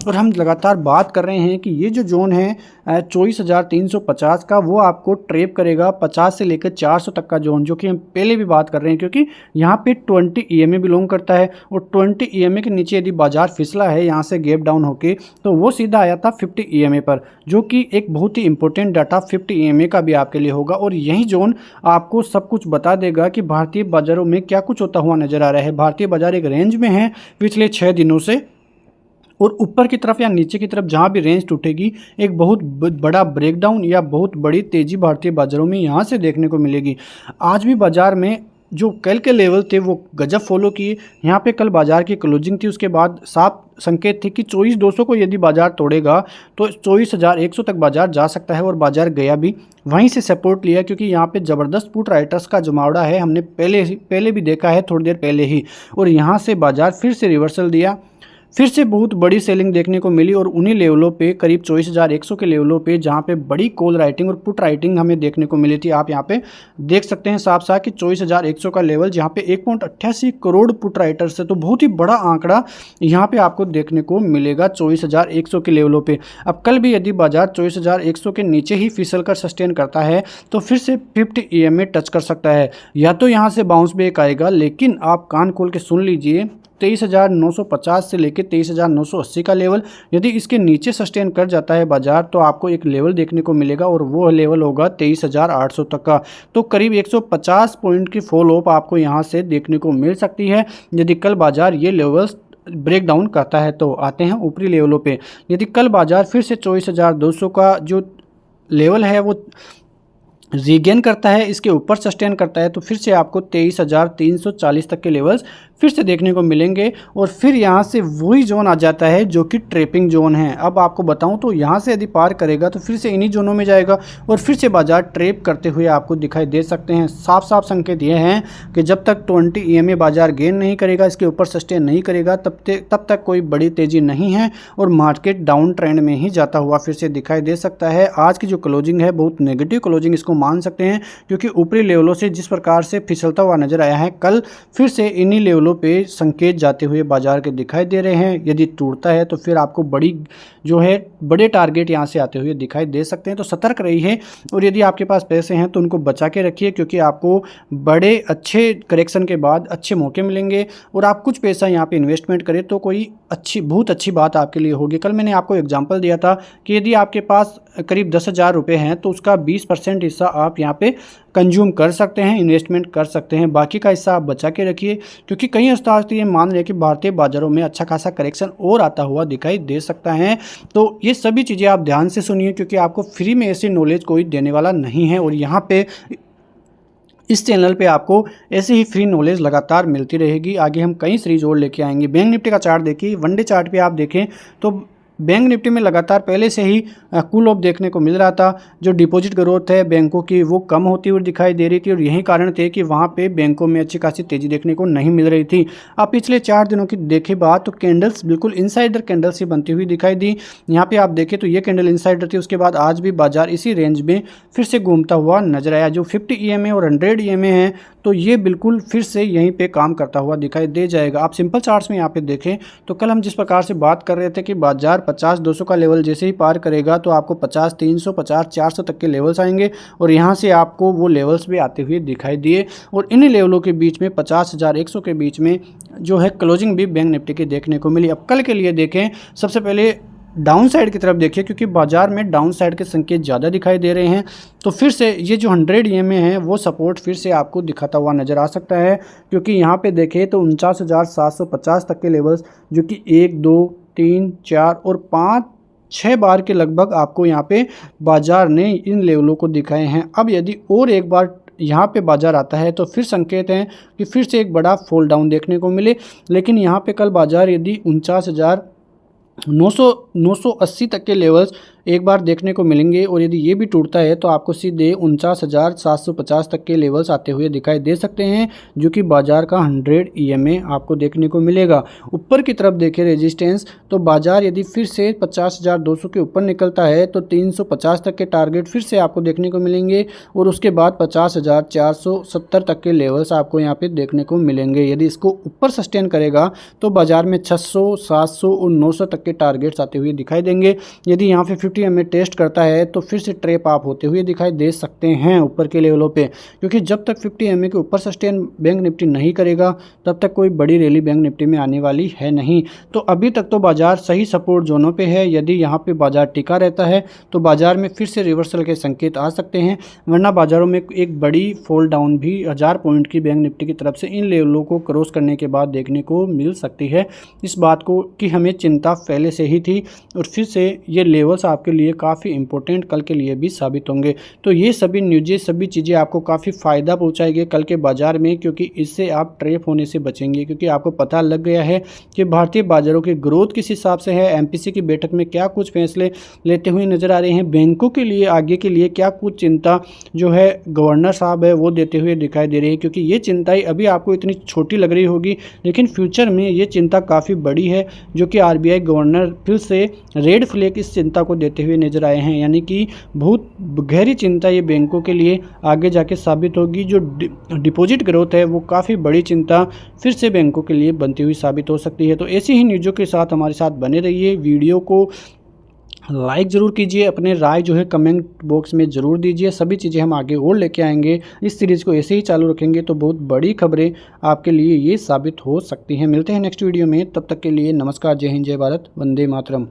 और हम लगातार बात कर रहे हैं कि ये जो जोन है 24,350 का, वो आपको ट्रेप करेगा 50 से लेकर 400 तक का जोन, जो कि हम पहले भी बात कर रहे हैं, क्योंकि यहाँ पे 20 EMA बिलोंग करता है और 20 EMA के नीचे यदि बाजार फिसला है यहाँ से गैप डाउन होके, तो वो सीधा आया था 50 EMA पर, जो कि एक बहुत ही इंपॉर्टेंट डाटा 50 EMA का भी आपके लिए होगा। और यही जोन आपको सब कुछ बता देगा कि भारतीय बाजारों में क्या कुछ होता हुआ नजर आ रहा है। भारतीय बाजार एक रेंज में है पिछले 6 दिनों से, और ऊपर की तरफ या नीचे की तरफ जहां भी रेंज टूटेगी, एक बहुत बड़ा ब्रेकडाउन या बहुत बड़ी तेजी भारतीय बाजारों में यहां से देखने को मिलेगी। आज भी बाजार में जो कल के लेवल थे वो गजब फॉलो किए। यहाँ पे कल बाजार की क्लोजिंग थी, उसके बाद साफ संकेत थे कि 24,200 को यदि बाजार तोड़ेगा तो 24,100 तक बाजार जा सकता है, और बाजार गया भी। वहीं से सपोर्ट लिया, क्योंकि यहाँ पे ज़बरदस्त पुट राइटर्स का जमावड़ा है, हमने पहले भी देखा है थोड़ी देर पहले ही, और यहाँ से बाजार फिर से रिवर्सल दिया, फिर से बहुत बड़ी सेलिंग देखने को मिली, और उन्हीं लेवलों पे करीब 24,100 के लेवलों पे जहाँ पे बड़ी कॉल राइटिंग और पुट राइटिंग हमें देखने को मिली थी। आप यहाँ पे देख सकते हैं साफ साफ कि 24,100 का लेवल, जहाँ पे 1.88 करोड़ पुट राइटर्स है, तो बहुत ही बड़ा आंकड़ा यहाँ पे आपको देखने को मिलेगा 24,100 के लेवलों पे। अब कल भी यदि बाजार 24,100 के नीचे ही फिसल कर सस्टेन करता है तो फिर से 50 EMA टच कर सकता है, या तो यहाँ से बाउंस बैक आएगा, लेकिन आप कान खोल के सुन लीजिए 23,950 से लेकर 23,980 का लेवल यदि इसके नीचे सस्टेन कर जाता है बाजार, तो आपको एक लेवल देखने को मिलेगा, और वो लेवल होगा 23,800 तक का। तो करीब 150 पॉइंट की फॉल ऑफ आपको यहाँ से देखने को मिल सकती है यदि कल बाजार ये लेवल्स ब्रेक डाउन करता है। तो आते हैं ऊपरी लेवलों पे। यदि कल बाजार फिर से 24,200 का जो लेवल है वो रीगेन करता है, इसके ऊपर सस्टेन करता है, तो फिर से आपको 23,340 तक के लेवल्स फिर से देखने को मिलेंगे, और फिर यहाँ से वही जोन आ जाता है जो कि ट्रेपिंग जोन है। अब आपको बताऊं तो यहाँ से यदि पार करेगा तो फिर से इन्हीं जोनों में जाएगा, और फिर से बाजार ट्रेप करते हुए आपको दिखाई दे सकते हैं। साफ साफ संकेत ये हैं कि जब तक 20 EMA बाजार गेन नहीं करेगा, इसके ऊपर सस्टेन नहीं करेगा, तब तक कोई बड़ी तेज़ी नहीं है, और मार्केट डाउन ट्रेंड में ही जाता हुआ फिर से दिखाई दे सकता है। आज की जो क्लोजिंग है बहुत नेगेटिव क्लोजिंग इसको मान सकते हैं, क्योंकि ऊपरी लेवलों से जिस प्रकार से फिसलता हुआ नजर आया है, कल फिर से इन्हीं लेवलों पे संकेत जाते हुए बाजार के दिखाई दे रहे हैं। यदि टूटता है तो फिर आपको बड़े टारगेट यहां से आते हुए दिखाई दे सकते हैं, तो सतर्क रहिए। और यदि आपके पास पैसे हैं तो उनको बचा के रखिए, क्योंकि आपको बड़े अच्छे करेक्शन के बाद अच्छे मौके मिलेंगे, और आप कुछ पैसा यहाँ पे इन्वेस्टमेंट करें तो कोई बहुत अच्छी बात आपके लिए होगी। कल मैंने आपको एग्जाम्पल दिया था कि यदि आपके पास करीब 10,000 रुपये हैं तो उसका 20% हिस्सा आप यहाँ पे कंज्यूम कर सकते हैं, इन्वेस्टमेंट कर सकते हैं, बाकी का हिस्सा आप बचा के रखिए, क्योंकि कई उस्ताद ये मान रहे हैं कि भारतीय बाजारों में अच्छा खासा करेक्शन और आता हुआ दिखाई दे सकता है। तो ये सभी चीज़ें आप ध्यान से सुनिए, क्योंकि आपको फ्री में ऐसी नॉलेज कोई देने वाला नहीं है, और यहाँ पे इस चैनल पे आपको ऐसे ही फ्री नॉलेज लगातार मिलती रहेगी। आगे हम कई सीरीज और लेके आएंगे। बैंक निफ्टी का चार्ट देखिए, वनडे चार्ट पे आप देखें तो बैंक निफ्टी में लगातार पहले से ही कूल ऑफ देखने को मिल रहा था। जो डिपॉजिट ग्रोथ है बैंकों की वो कम होती हुई दिखाई दे रही थी, और यही कारण थे कि वहाँ पे बैंकों में अच्छी खासी तेज़ी देखने को नहीं मिल रही थी। अब पिछले 4 दिनों की देखे बात तो कैंडल्स बिल्कुल इनसाइडर कैंडल्स ही बनती हुई दिखाई दी। यहाँ पे आप देखें तो ये कैंडल इनसाइडर थी, उसके बाद आज भी बाजार इसी रेंज में फिर से घूमता हुआ नजर आया। जो 50 EMA और 100 EMA है तो ये बिल्कुल फिर से यहीं पे काम करता हुआ दिखाई दे जाएगा। आप सिंपल चार्ट्स में यहाँ पे देखें तो कल हम जिस प्रकार से बात कर रहे थे कि बाजार 50-200 का लेवल जैसे ही पार करेगा तो आपको 50-300, 50-400 तक के लेवल्स आएंगे, और यहाँ से आपको वो लेवल्स भी आते हुए दिखाई दिए, और इन लेवलों के बीच में 50,100 के बीच में जो है क्लोजिंग भी बैंक निफ्टी की देखने को मिली। अब कल के लिए देखें, सबसे पहले डाउन साइड की तरफ देखिए, क्योंकि बाजार में डाउन साइड के संकेत ज़्यादा दिखाई दे रहे हैं, तो फिर से ये जो 100 EMA है वो सपोर्ट फिर से आपको दिखाता हुआ नज़र आ सकता है, क्योंकि यहाँ पे देखें तो 49,750 तक के लेवल्स, जो कि 1, 2, 3, 4 और 5-6 बार के लगभग आपको यहाँ पे बाजार ने इन लेवलों को दिखाए हैं। अब यदि और एक बार यहाँ पे बाजार आता है तो फिर संकेत हैं कि फिर से एक बड़ा फॉल डाउन देखने को मिले, लेकिन यहाँ पे कल बाजार यदि 49,980 तक के लेवल्स एक बार देखने को मिलेंगे और यदि ये भी टूटता है तो आपको सीधे 49,750 तक के लेवल्स आते हुए दिखाई दे सकते हैं, जो कि बाजार का 100 EMA आपको देखने को मिलेगा। ऊपर की तरफ देखें रेजिस्टेंस, तो बाजार यदि फिर से 50,200 के ऊपर निकलता है तो 350 तक के टारगेट फिर से आपको देखने को मिलेंगे और उसके बाद 50,470 तक के लेवल्स आपको यहाँ पे देखने को मिलेंगे। यदि इसको ऊपर सस्टेन करेगा तो बाजार में 600, 700 और 900 तक के टारगेट्स आते हुए दिखाई देंगे। यदि यहाँ पे 50 EMA टेस्ट करता है तो फिर से ट्रेप आप होते हुए दिखाई दे सकते हैं ऊपर के लेवलों पे, क्योंकि जब तक 50 EMA के ऊपर सस्टेन बैंक निफ्टी नहीं करेगा तब तक कोई बड़ी रैली बैंक निफ्टी में आने वाली है नहीं। तो अभी तक तो बाजार सही सपोर्ट जोनों पे है। यदि यहाँ पे बाजार टिका रहता है तो बाजार में फिर से रिवर्सल के संकेत आ सकते हैं, वरना बाजारों में एक बड़ी फॉल डाउन भी 1000 पॉइंट की बैंक निफ्टी की तरफ से इन लेवलों को क्रॉस करने के बाद देखने को मिल सकती है। इस बात को कि हमें चिंता पहले से ही थी और फिर से ये लेवल्स आपके लिए काफ़ी इंपॉर्टेंट कल के लिए भी साबित होंगे। तो ये सभी न्यूज़ें, सभी चीज़ें आपको काफ़ी फ़ायदा पहुंचाएंगे कल के बाजार में, क्योंकि इससे आप ट्रैप होने से बचेंगे, क्योंकि आपको पता लग गया है कि भारतीय बाजारों की ग्रोथ किस हिसाब से है, MPC की बैठक में क्या कुछ फैसले लेते हुए नजर आ रहे हैं, बैंकों के लिए आगे के लिए क्या कुछ चिंता जो है गवर्नर साहब है वो देते हुए दिखाई दे रही है। क्योंकि ये चिंताएं अभी आपको इतनी छोटी लग रही होगी, लेकिन फ्यूचर में ये चिंता काफ़ी बड़ी है, जो कि RBI गवर्नर फिर से रेड फ्लैग इस चिंता को देते हुए नजर आए हैं। यानी कि बहुत गहरी चिंता ये बैंकों के लिए आगे जाके साबित होगी। जो डिपॉजिट ग्रोथ है वो काफ़ी बड़ी चिंता फिर से बैंकों के लिए बनती हुई साबित हो सकती है। तो ऐसी ही न्यूज़ों के साथ हमारे साथ बने रहिए। वीडियो को लाइक ज़रूर कीजिए, अपने राय जो है कमेंट बॉक्स में ज़रूर दीजिए। सभी चीज़ें हम आगे और लेके आएंगे। इस सीरीज़ को ऐसे ही चालू रखेंगे तो बहुत बड़ी खबरें आपके लिए ये साबित हो सकती हैं। मिलते हैं नेक्स्ट वीडियो में, तब तक के लिए नमस्कार, जय हिंद, जय भारत, वंदे मातरम।